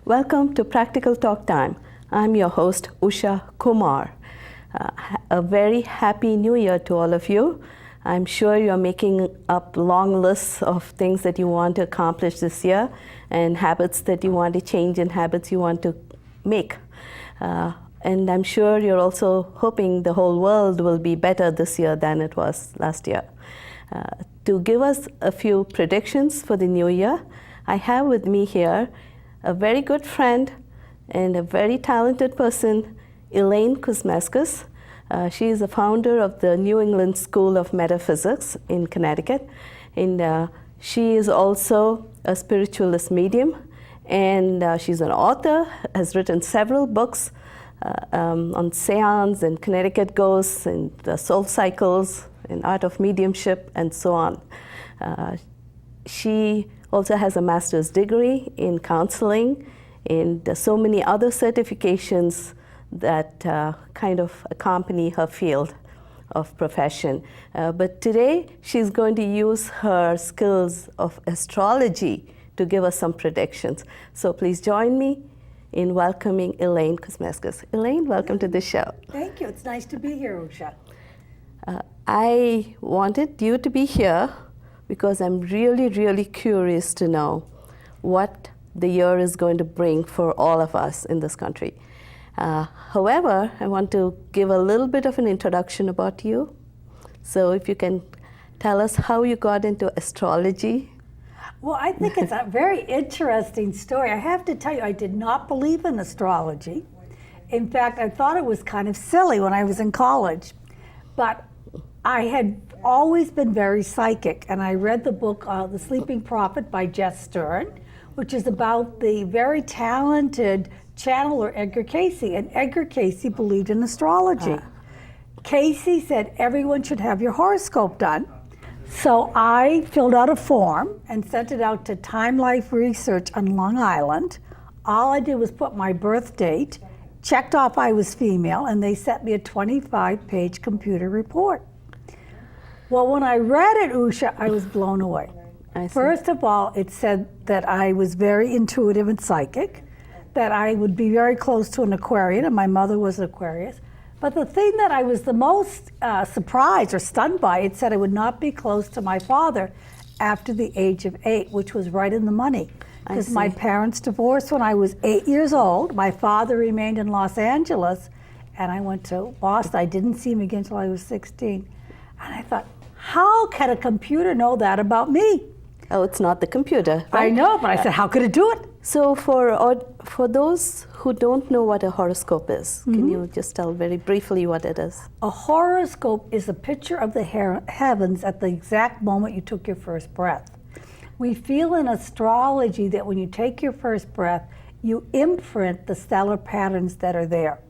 Welcome to Practical Talk Time. I'm your host, Usha Kumar. A very happy new year to all of you. I'm sure you're making up long lists of things that you want to accomplish this year and habits that you want to change and habits you want to make. And I'm sure you're also hoping the whole world will be better this year than it was last year. To give us a few predictions for the new year, I have with me here a very good friend and a very talented person, Elaine Kuzmeskus. She is the founder of the New England School of Metaphysics in Connecticut. And she is also a spiritualist medium. And she's an author, has written several books on seance and Connecticut ghosts and the soul cycles and art of mediumship and so on. She also has a master's degree in counseling and so many other certifications that kind of accompany her field of profession. But today she's going to use her skills of astrology to give us some predictions. So please join me in welcoming Elaine Kuzmeskus. Elaine, welcome to the show. Thank you. It's nice to be here, Usha. I wanted you to be here because I'm really, really curious to know what the year is going to bring for all of us in this country. However, I want to give a little bit of an introduction about you. So if you can tell us how you got into astrology. Well, I think it's a very interesting story. I have to tell you, I did not believe in astrology. In fact, I thought it was kind of silly when I was in college. But I had always been very psychic, and I read the book, The Sleeping Prophet by Jess Stern, which is about the very talented channeler Edgar Casey, and Edgar Casey believed in astrology. Casey said everyone should have your horoscope done. So I filled out a form and sent it out to Time Life Research on Long Island. All I did was put my birth date, checked off I was female, and they sent me a 25-page computer report. Well, when I read it, Usha, I was blown away. First of all, it said that I was very intuitive and psychic, that I would be very close to an Aquarian, and my mother was an Aquarius. But the thing that I was the most surprised or stunned by, it said I would not be close to my father after the age of 8, which was right in the money. Because my parents divorced when I was 8 years old. My father remained in Los Angeles, and I went to Boston. I didn't see him again until I was 16. And I thought, how can a computer know that about me? Oh, it's not the computer, right? I know, but I said, how could it do it? So for those who don't know what a horoscope is, can you just tell very briefly what it is? A horoscope is a picture of the heavens at the exact moment you took your first breath. We feel in astrology that when you take your first breath, you imprint the stellar patterns that are there.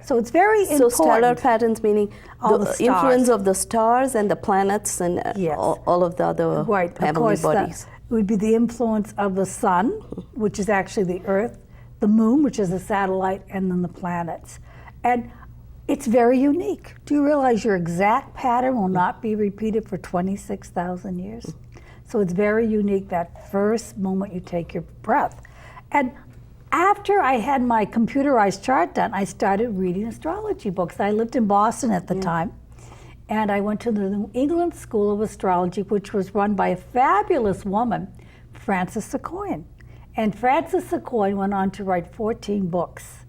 So it's very important. So stellar patterns meaning the influence of the stars and the planets and all of the other heavenly bodies. It would be the influence of the sun, which is actually the Earth, the moon, which is a satellite, and then the planets. And it's very unique. Do you realize your exact pattern will not be repeated for 26,000 years? So it's very unique, that first moment you take your breath. And after I had my computerized chart done, I started reading astrology books. I lived in Boston at the time, and I went to the New England School of Astrology, which was run by a fabulous woman, Frances Secoyan. And Frances Secoyan went on to write 14 books.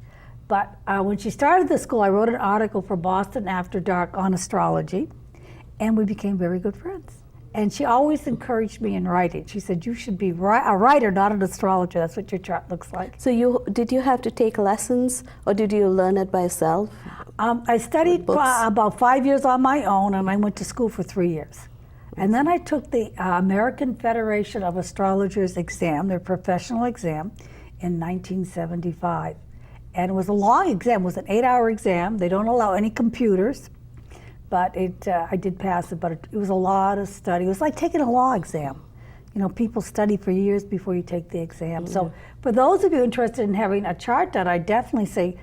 But when she started the school, I wrote an article for Boston After Dark on astrology, and we became very good friends. And she always encouraged me in writing. She said, you should be a writer, not an astrologer. That's what your chart looks like. So did you have to take lessons, or did you learn it by yourself? I studied about 5 years on my own, and I went to school for 3 years. And then I took the American Federation of Astrologers exam, their professional exam, in 1975. And it was a long exam. It was an 8-hour exam. They don't allow any computers. But I did pass it, but it was a lot of study. It was like taking a law exam. You know, people study for years before you take the exam. So for those of you interested in having a chart done, I definitely say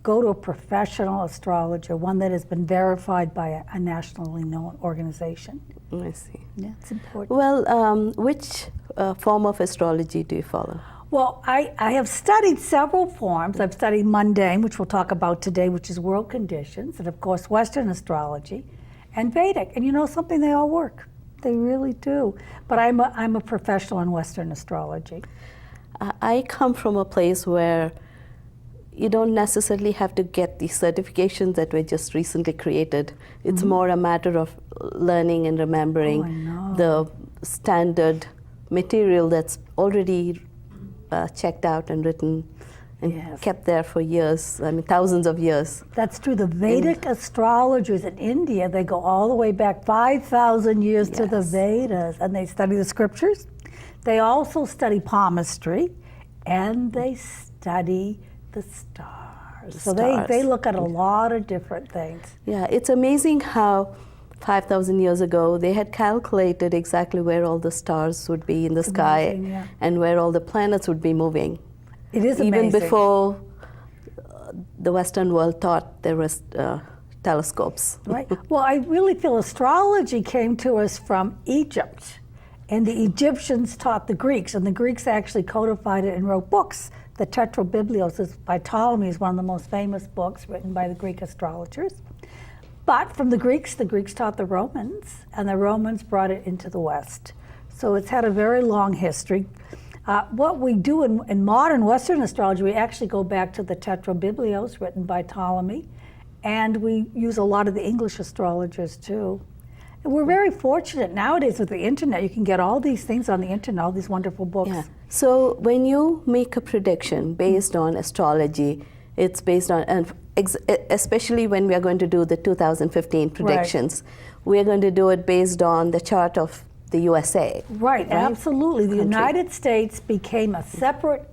go to a professional astrologer, one that has been verified by a nationally known organization. I see. Yeah, it's important. Well, which form of astrology do you follow? Well, I have studied several forms. I've studied mundane, which we'll talk about today, which is world conditions, and of course Western astrology, and Vedic. And you know something, they all work. They really do. But I'm a professional in Western astrology. I come from a place where you don't necessarily have to get the certifications that were just recently created. It's more a matter of learning and remembering the standard material that's already checked out and written and kept there for years, I mean thousands of years. That's true. The Vedic astrologers in India, they go all the way back 5,000 years to the Vedas, and they study the scriptures. They also study palmistry, and they study the stars. So they look at a lot of different things. Yeah, it's amazing how 5,000 years ago they had calculated exactly where all the stars would be in the sky and where all the planets would be moving. It is amazing. Even before the Western world thought there was telescopes. Right. Well, I really feel astrology came to us from Egypt, and the Egyptians taught the Greeks, and the Greeks actually codified it and wrote books. The Tetrabiblios by Ptolemy is one of the most famous books written by the Greek astrologers. But from the Greeks taught the Romans, and the Romans brought it into the West. So it's had a very long history. What we do in modern Western astrology, we actually go back to the Tetrabiblios written by Ptolemy, and we use a lot of the English astrologers too. And we're very fortunate nowadays with the internet. You can get all these things on the internet, all these wonderful books. Yeah. So when you make a prediction based on astrology, it's based on, and especially when we are going to do the 2015 predictions, we're going to do it based on the chart of the USA. Right, absolutely. The United States became a separate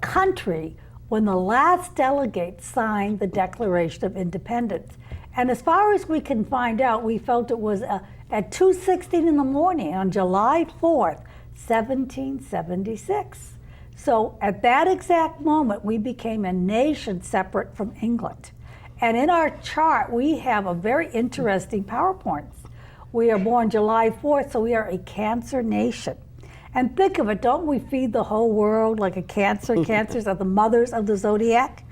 country when the last delegate signed the Declaration of Independence. And as far as we can find out, we felt it was at 2:16 in the morning on July 4th, 1776. So at that exact moment, we became a nation separate from England. And in our chart, we have a very interesting PowerPoint. We are born July 4th, so we are a Cancer nation. And think of it, don't we feed the whole world like a Cancer? Cancers are the mothers of the zodiac.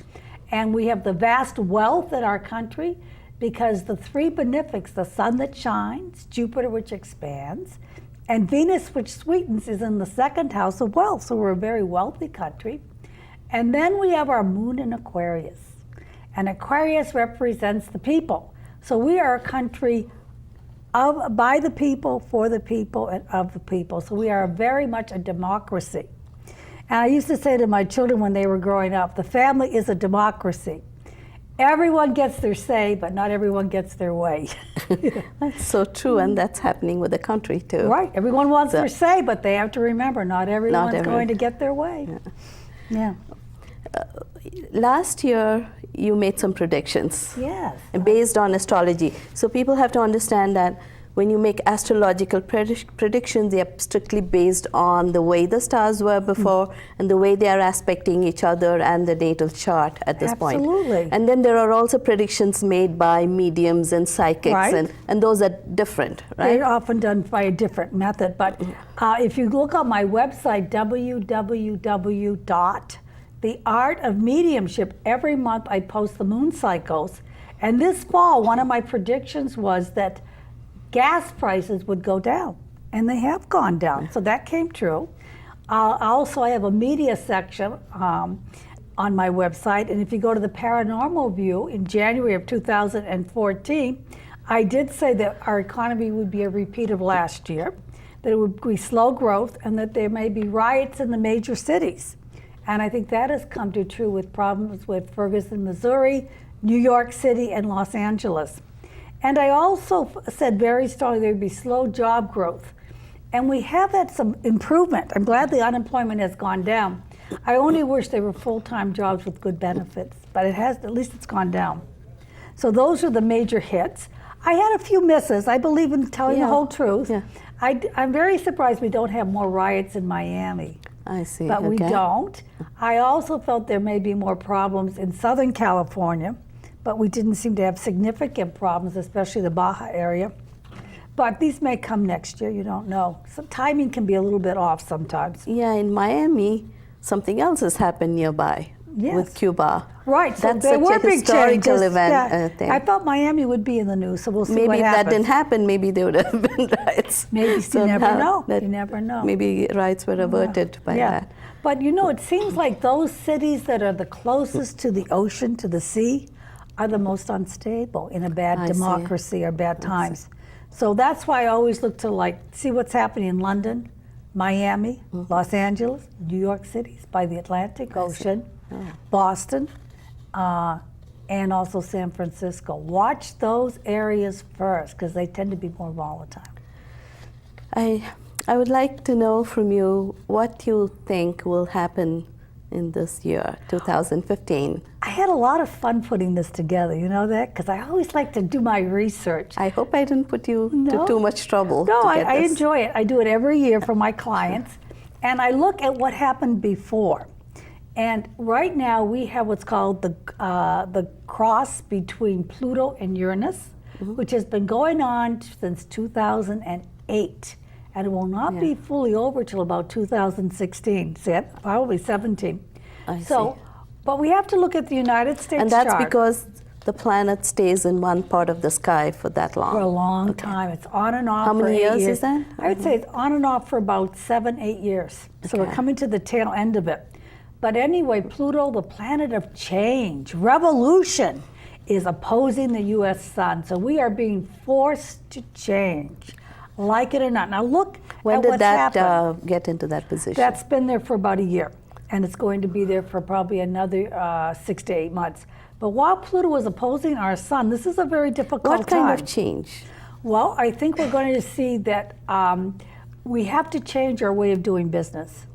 And we have the vast wealth in our country because the three benefics, the sun that shines, Jupiter which expands, and Venus which sweetens is in the second house of wealth. So we're a very wealthy country. And then we have our moon in Aquarius. And Aquarius represents the people. So we are a country by the people, for the people, and of the people. So we are very much a democracy. And I used to say to my children when they were growing up, the family is a democracy. Everyone gets their say, but not everyone gets their way. That's so true, and that's happening with the country too. Right, everyone wants their say, but they have to remember not everyone's going to get their way. Yeah. Last year, you made some predictions. Yes. Based on astrology. So people have to understand that when you make astrological predictions, they are strictly based on the way the stars were before and the way they are aspecting each other and the natal chart at this point. Absolutely. And then there are also predictions made by mediums and psychics, and those are different, right? They're often done by a different method. But if you look on my website, www.theartofmediumship, every month I post the moon cycles. And this fall, one of my predictions was that gas prices would go down, and they have gone down, so that came true. Also, I have a media section on my website, and if you go to the Paranormal View in January of 2014, I did say that our economy would be a repeat of last year, that it would be slow growth, and that there may be riots in the major cities. And I think that has come to true with problems with Ferguson, Missouri, New York City, and Los Angeles. And I also said very strongly there would be slow job growth. And we have had some improvement. I'm glad the unemployment has gone down. I only wish they were full-time jobs with good benefits, but it has, at least it's gone down. So those are the major hits. I had a few misses. I believe in telling the whole truth. Yeah. I'm very surprised we don't have more riots in Miami. I see. But we don't. I also felt there may be more problems in Southern California, but we didn't seem to have significant problems, especially the Baja area. But these may come next year, you don't know. So timing can be a little bit off sometimes. Yeah, in Miami, something else has happened nearby with Cuba. Right, so that's there such were a big historical changes. event. I thought Miami would be in the news, so we'll see Maybe what if happens. that didn't happen, maybe there would have been riots. Maybe, So you never now know. that You never know. Maybe riots were averted by that. But you know, it seems like those cities that are the closest to the ocean, to the sea, are the most unstable in a bad democracy or bad times. So that's why I always look to see what's happening in London, Miami, Los Angeles, New York Cities by the Atlantic Ocean, Boston, and also San Francisco. Watch those areas first because they tend to be more volatile. I would like to know from you what you think will happen in this year, 2015. I had a lot of fun putting this together, you know that? Because I always like to do my research. I hope I didn't put you to too much trouble. No, to get I this. enjoy it. I do it every year for my clients. And I look at what happened before. And right now we have what's called the cross between Pluto and Uranus, which has been going on since 2008. And it will not be fully over till about 2016, probably 17. I see. But we have to look at the United States And that's chart. because the planet stays in one part of the sky for that long. For a long time. It's on and off. How for many 8 years years is that? I would say it's on and off for about 7, 8 years. So we're coming to the tail end of it. But anyway, Pluto, the planet of change, revolution, is opposing the U.S. sun. So we are being forced to change, like it or not. Now look when at did what's that happened. get into that position? That's been there for about a year. And it's going to be there for probably another 6 to 8 months. But while Pluto was opposing our sun, this is a very difficult time. What kind of change? Well, I think we're going to see that we have to change our way of doing business.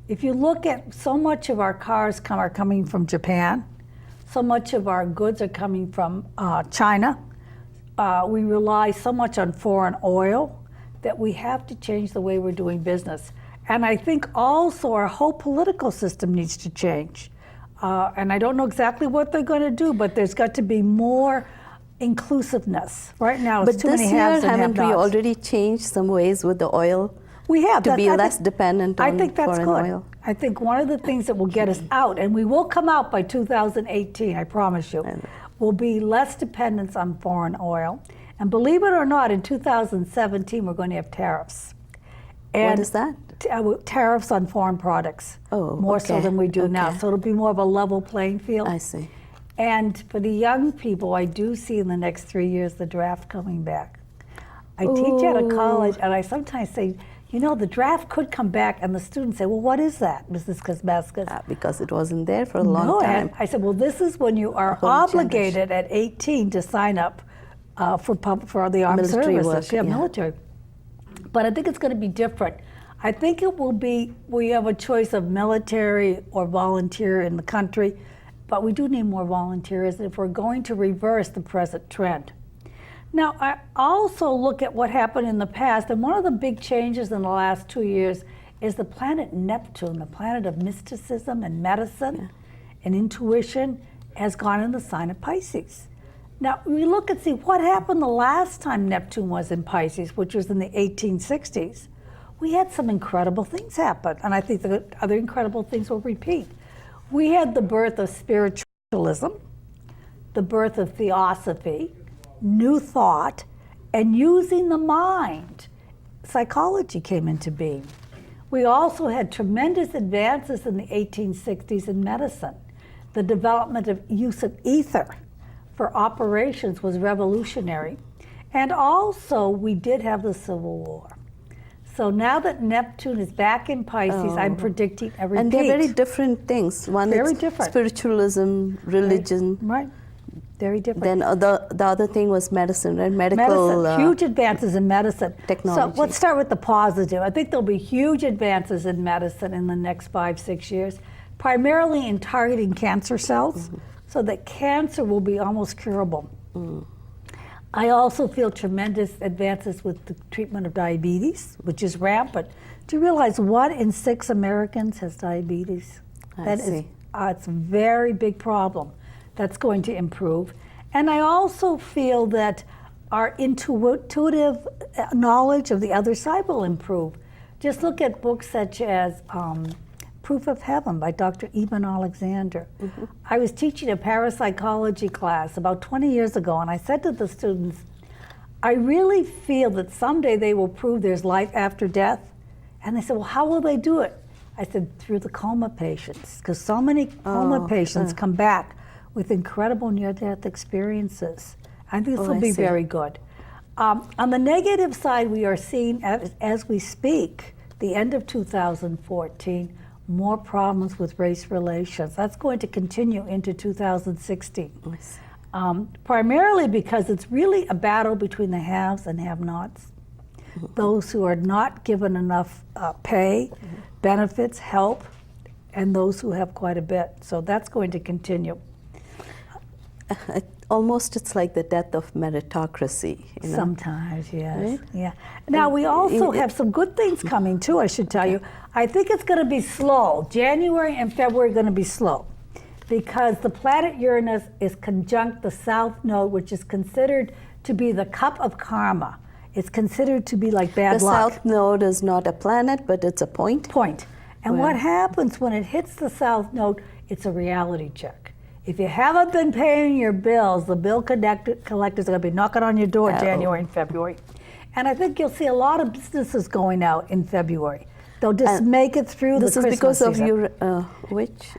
If you look at so much of our cars are coming from Japan, so much of our goods are coming from China, we rely so much on foreign oil that we have to change the way we're doing business. And I think also our whole political system needs to change. And I don't know exactly what they're going to do, but there's got to be more inclusiveness. Right now, it's too many haves and have-nots. But this year, haven't we already changed some ways with the oil? We have. To be less dependent on foreign oil? I think one of the things that will get us out, and we will come out by 2018, I promise you, will be less dependence on foreign oil. And believe it or not, in 2017, we're going to have tariffs. And what is that? Tariffs on foreign products. Oh, more so than we do now. Okay. So it'll be more of a level playing field. I see. And for the young people, I do see in the next 3 years the draft coming back. I teach at a college, and I sometimes say, you know, the draft could come back, and the students say, well, what is that, Mrs. Kuzmeskus? Because it wasn't there for a long time. I said, well, this is when you are obligated at 18 to sign up for the armed Military services. work, Military. But I think it's going to be different. I think it will be, we have a choice of military or volunteer in the country, but we do need more volunteers if we're going to reverse the present trend. Now, I also look at what happened in the past, and one of the big changes in the last 2 years is the planet Neptune, the planet of mysticism and medicine and intuition, has gone in the sign of Pisces. Now, we look and see what happened the last time Neptune was in Pisces, which was in the 1860s. We had some incredible things happen, and I think the other incredible things will repeat. We had the birth of spiritualism, the birth of theosophy, new thought, and using the mind. Psychology came into being. We also had tremendous advances in the 1860s in medicine. The development of use of ether for operations was revolutionary. And also, we did have the Civil War. So now that Neptune is back in Pisces, I'm predicting a repeat. And they're very different things. One Very is different. Spiritualism, religion. Right. Very different. Then the other thing was medicine, right? Medicine, huge advances in medicine. Technology. So let's start with the positive. I think there'll be huge advances in medicine in the next 5, 6 years, primarily in targeting cancer cells, so that cancer will be almost curable. I also feel tremendous advances with the treatment of diabetes, which is rampant. Do you realize 1 in 6 Americans has diabetes? I see. It's a very big problem. That's going to improve. And I also feel that our intuitive knowledge of the other side will improve. Just look at books such as Proof of Heaven by Dr. Eben Alexander. I was teaching a parapsychology class about 20 years ago, and I said to the students, I really feel that someday they will prove there's life after death. And they said, well, how will they do it? I said, through the coma patients, because so many coma patients come back with incredible near-death experiences. I think this will be very good. On the negative side, we are seeing, as we speak, the end of 2014, more problems with race relations. That's going to continue into 2016. Primarily because it's really a battle between the haves and have-nots. Those who are not given enough pay, benefits, help, and those who have quite a bit. So that's going to continue. Almost it's like the death of meritocracy. You know? Sometimes, yes. Right? Yeah. Now, we also have some good things coming, too, I should tell you. I think it's going to be slow. January and February are going to be slow because the planet Uranus is conjunct the South Node, which is considered to be the cup of karma. It's considered to be like bad luck. The South Node is not a planet, but it's a point. And what happens when it hits the South Node, it's a reality check. If you haven't been paying your bills, the bill collectors are going to be knocking on your door January and February. And I think you'll see a lot of businesses going out in February. They'll just make it through the Christmas season. This is because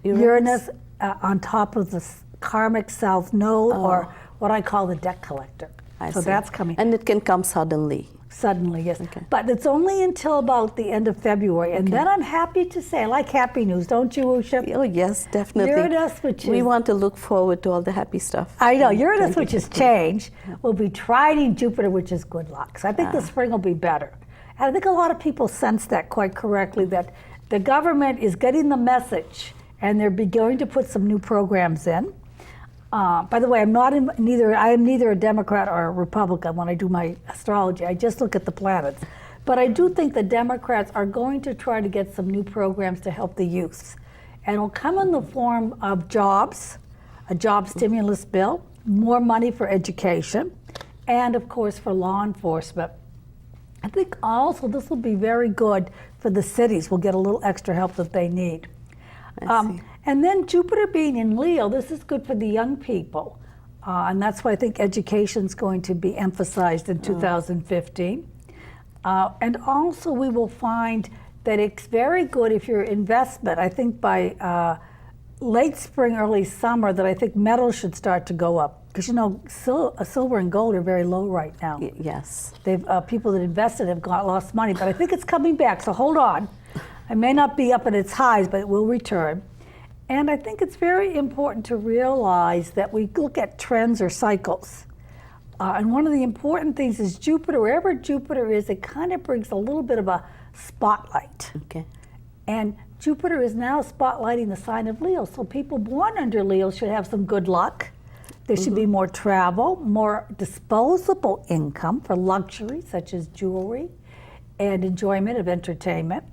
of Uranus on top of the karmic South Node, or what I call the debt collector. So that's coming. And it can come suddenly. Suddenly, yes. But it's only until about the end of February. And then I'm happy to say, I like happy news, don't you, Usha? Oh, yes, definitely. Uranus, which is... We want to look forward to all the happy stuff. I know. Uranus, which is change, will be trining Jupiter, which is good luck. So I think the spring will be better. And I think a lot of people sense that quite correctly, that the government is getting the message, and they're going to put some new programs in. By the way, I am neither a Democrat or a Republican when I do my astrology. I just look at the planets. But I do think the Democrats are going to try to get some new programs to help the youth. And it'll come in the form of jobs, a job stimulus bill, more money for education, and of course for law enforcement. I think also this will be very good for the cities. We'll get a little extra help that they need. And then Jupiter being in Leo, this is good for the young people. And that's why I think education's going to be emphasized in 2015. And also we will find that it's very good if your investment, I think by late spring, early summer, that I think metals should start to go up. Because you know, silver and gold are very low right now. Yes. People that invested have lost money, but I think it's coming back, so hold on. It may not be up at its highs, but it will return. And I think it's very important to realize that we look at trends or cycles. And one of the important things is Jupiter, wherever Jupiter is, it kind of brings a little bit of a spotlight. And Jupiter is now spotlighting the sign of Leo. So people born under Leo should have some good luck. There should be more travel, more disposable income for luxury, such as jewelry, and enjoyment of entertainment.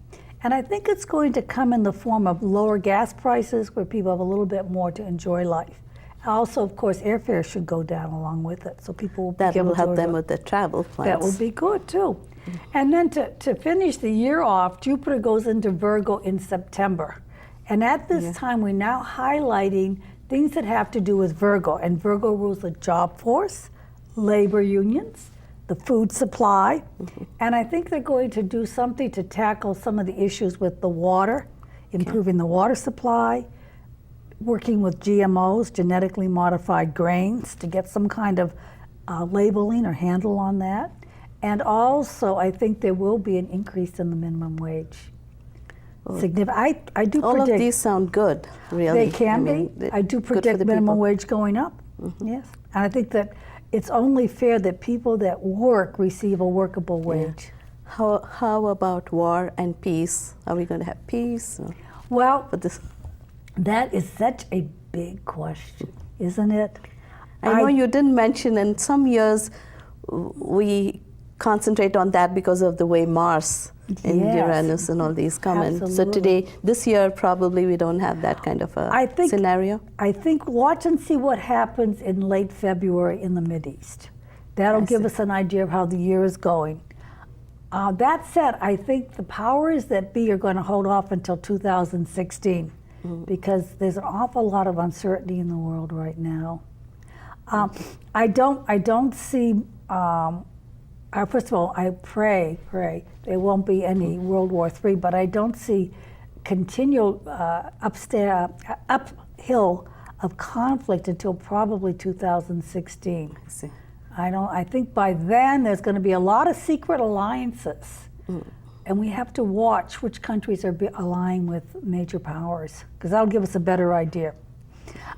And I think it's going to come in the form of lower gas prices where people have a little bit more to enjoy life. Also, of course, airfare should go down along with it, so people will be able to... That will help them with the travel plans. That will be good, too. And then to finish the year off, Jupiter goes into Virgo in September. And at this time, we're now highlighting things that have to do with Virgo. And Virgo rules the job force, labor unions, the food supply, and I think they're going to do something to tackle some of the issues with the water, improving the water supply, working with GMOs, genetically modified grains, to get some kind of labeling or handle on that. And also, I think there will be an increase in the minimum wage. I do predict... All of these sound good, really. They can be. I do predict minimum wage going up, yes. And I think that it's only fair that people that work receive a workable wage. How about war and peace? Are we going to have peace? Well, that is such a big question, isn't it? I know you didn't mention, in some years we concentrate on that because of the way Mars and Uranus and all these come in. So this year, probably we don't have that kind of a scenario. I think watch and see what happens in late February in the Mideast. That'll give us an idea of how the year is going. That said, I think the powers that be are going to hold off until 2016 because there's an awful lot of uncertainty in the world right now. I don't see. First of all, I pray there won't be any World War III, but I don't see continual uphill of conflict until probably 2016. I see. I think by then there's going to be a lot of secret alliances, and we have to watch which countries are allying with major powers, because that'll give us a better idea.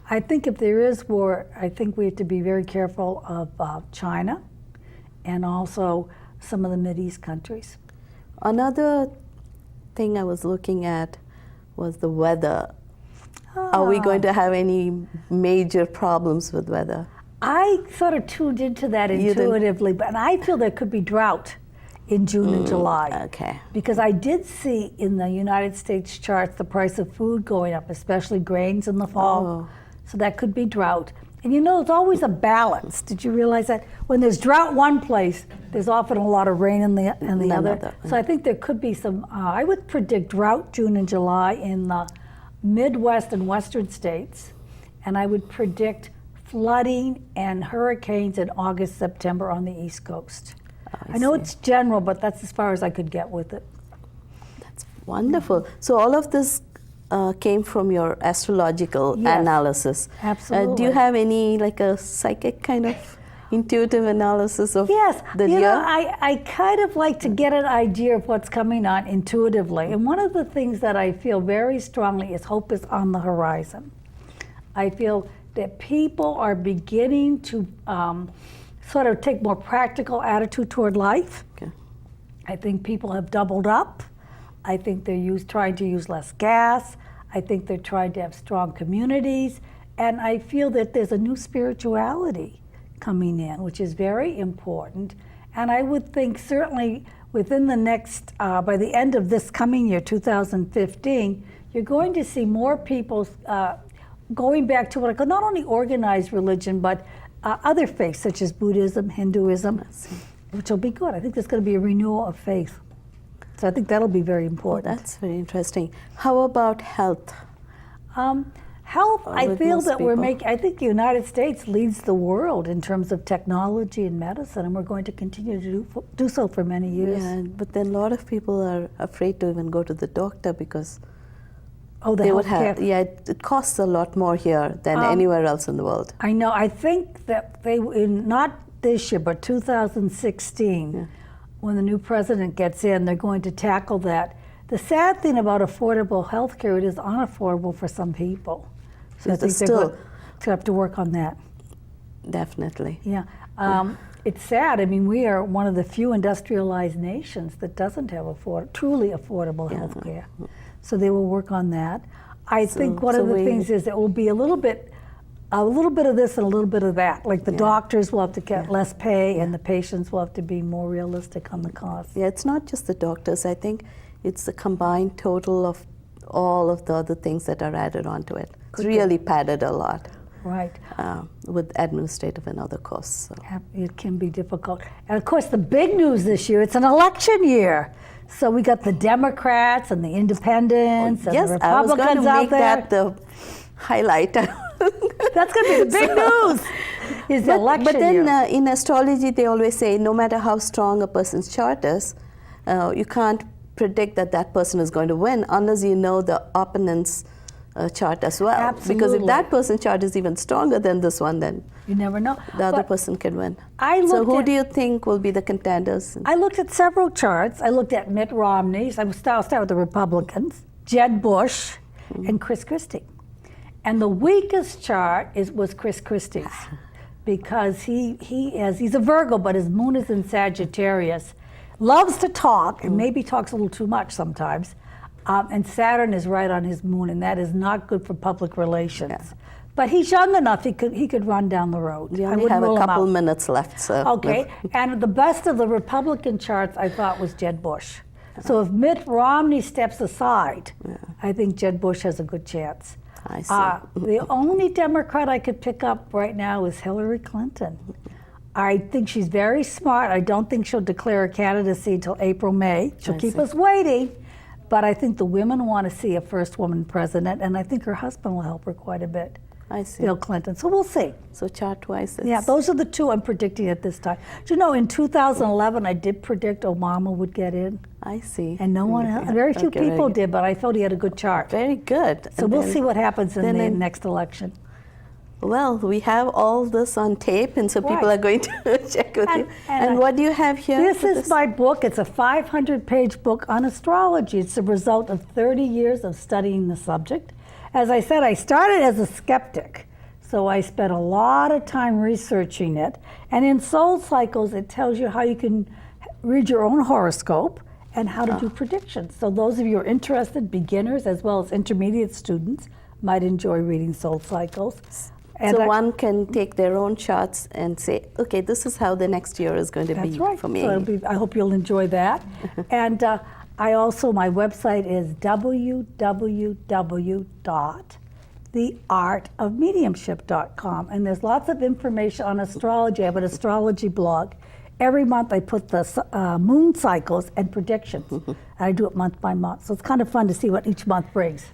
I think if there is war, I think we have to be very careful of China and also some of the Mideast countries. Another thing I was looking at was the weather. Are we going to have any major problems with weather? I sort of tuned into that intuitively, but I feel there could be drought in June and July. Okay. Because I did see in the United States charts the price of food going up, especially grains in the fall. Oh. So that could be drought. And you know, it's always a balance. Did you realize that? When there's drought one place, there's often a lot of rain in the other. So I think there could be some, I would predict drought June and July in the Midwest and Western states. And I would predict flooding and hurricanes in August, September on the East Coast. I know it's general, but that's as far as I could get with it. That's wonderful. So all of this came from your astrological analysis. Absolutely. Do you have any, like a psychic kind of intuitive analysis of the year? Know, I kind of like to get an idea of what's coming on intuitively. And one of the things that I feel very strongly is hope is on the horizon. I feel that people are beginning to sort of take more practical attitude toward life. Okay. I think people have doubled up. I think they're trying to use less gas. I think they're trying to have strong communities. And I feel that there's a new spirituality coming in, which is very important. And I would think certainly within the next, by the end of this coming year, 2015, you're going to see more people going back to what I call not only organized religion, but other faiths such as Buddhism, Hinduism, which will be good. I think there's going to be a renewal of faith. So I think that'll be very important. Oh, that's very interesting. How about health? Health, I feel that I think the United States leads the world in terms of technology and medicine, and we're going to continue to do so for many years. Yeah, but then a lot of people are afraid to even go to the doctor because they would have. Yeah, it costs a lot more here than anywhere else in the world. I know. I think that not this year, but 2016, when the new president gets in, they're going to tackle that. The sad thing about affordable health care, it is unaffordable for some people. So I think they're going to have to work on that. Definitely. Yeah. It's sad. I mean, we are one of the few industrialized nations that doesn't have truly affordable health care. So they will work on that. I think one of the things is it will be a little bit of this and a little bit of that. Like the doctors will have to get less pay and the patients will have to be more realistic on the cost. Yeah, it's not just the doctors. I think it's the combined total of all of the other things that are added onto it. It's really padded a lot. Right. With administrative and other costs. So. It can be difficult. And of course, the big news this year, it's an election year. So we got the Democrats and the Independents and the Republicans I was going to make there. that the highlight. That's going to be the big news. Is the election But then year. In astrology, they always say no matter how strong a person's chart is, you can't predict that person is going to win unless you know the opponent's chart as well. Absolutely. Because if that person's chart is even stronger than this one, then you never know. The other person can win. So who do you think will be the contenders? I looked at several charts. I looked at Mitt Romney's. I'll start with the Republicans, Jeb Bush, and Chris Christie. And the weakest chart was Chris Christie's because he's a Virgo, but his moon is in Sagittarius. Loves to talk, and maybe talks a little too much sometimes. And Saturn is right on his moon, and that is not good for public relations. Yeah. But he's young enough; he could run down the road. You only have a couple minutes left, so. Okay, and the best of the Republican charts I thought was Jeb Bush. So if Mitt Romney steps aside, I think Jeb Bush has a good chance. I see. The only Democrat I could pick up right now is Hillary Clinton. I think she's very smart. I don't think she'll declare her candidacy until April, May. She'll keep see. us waiting. But I think the women want to see a first woman president, and I think her husband will help her quite a bit, I see. Bill Clinton. So we'll see. So chart-wise, it's... Yeah, those are the two I'm predicting at this time. Do you know, in 2011, I did predict Obama would get in, I see. and no one else, very few people did, but I thought he had a good chart. Very good. So And we'll then- see what happens in then the in- next election. Well, we have all this on tape, and so people Right. are going to check with you. and And what do you have here? This for is my book. It's a 500-page book on astrology. It's the result of 30 years of studying the subject. As I said, I started as a skeptic, so I spent a lot of time researching it. And in Soul Cycles, it tells you how you can read your own horoscope and how to do predictions. So those of you who are interested, beginners as well as intermediate students, might enjoy reading Soul Cycles. And So one can take their own charts and say, okay, this is how the next year is going to That's be right. for me. So I hope you'll enjoy that. And I also, my website is www.theartofmediumship.com. And there's lots of information on astrology. I have an astrology blog. Every month I put the moon cycles and predictions. And I do it month by month. So it's kind of fun to see what each month brings.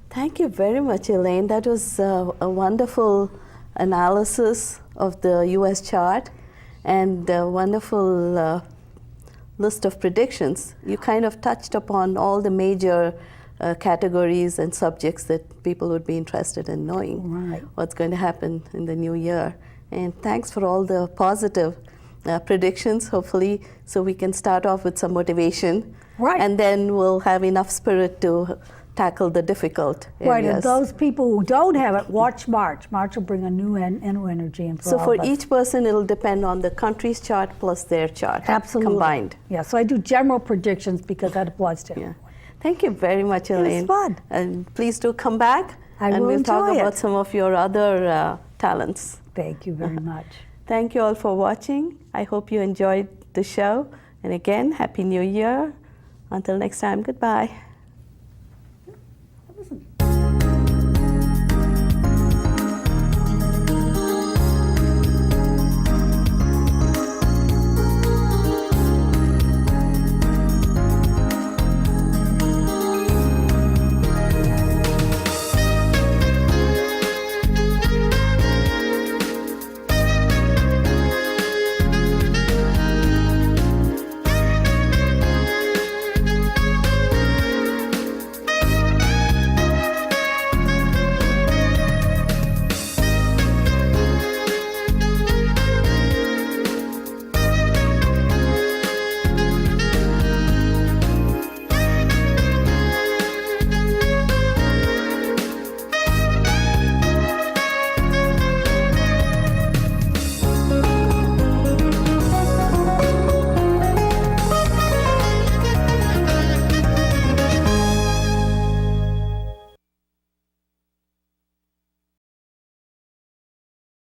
Thank you very much, Elaine. That was a wonderful analysis of the U.S. chart and a wonderful list of predictions. You kind of touched upon all the major categories and subjects that people would be interested in knowing Right. what's going to happen in the new year. And thanks for all the positive predictions, hopefully, so we can start off with some motivation. Right. And then we'll have enough spirit to tackle the difficult areas. Right, and those people who don't have it, watch March. March will bring a new energy in for So all for of us. each person, it'll depend on the country's chart plus their chart. Absolutely. Combined. Yeah, so I do general predictions because that applies to Yeah. Thank you very much, was Elaine. fun. And please do come back, I and will we'll talk enjoy about it. some of your other talents. Thank you very much. Thank you all for watching. I hope you enjoyed the show. And again, Happy New Year. Until next time, goodbye.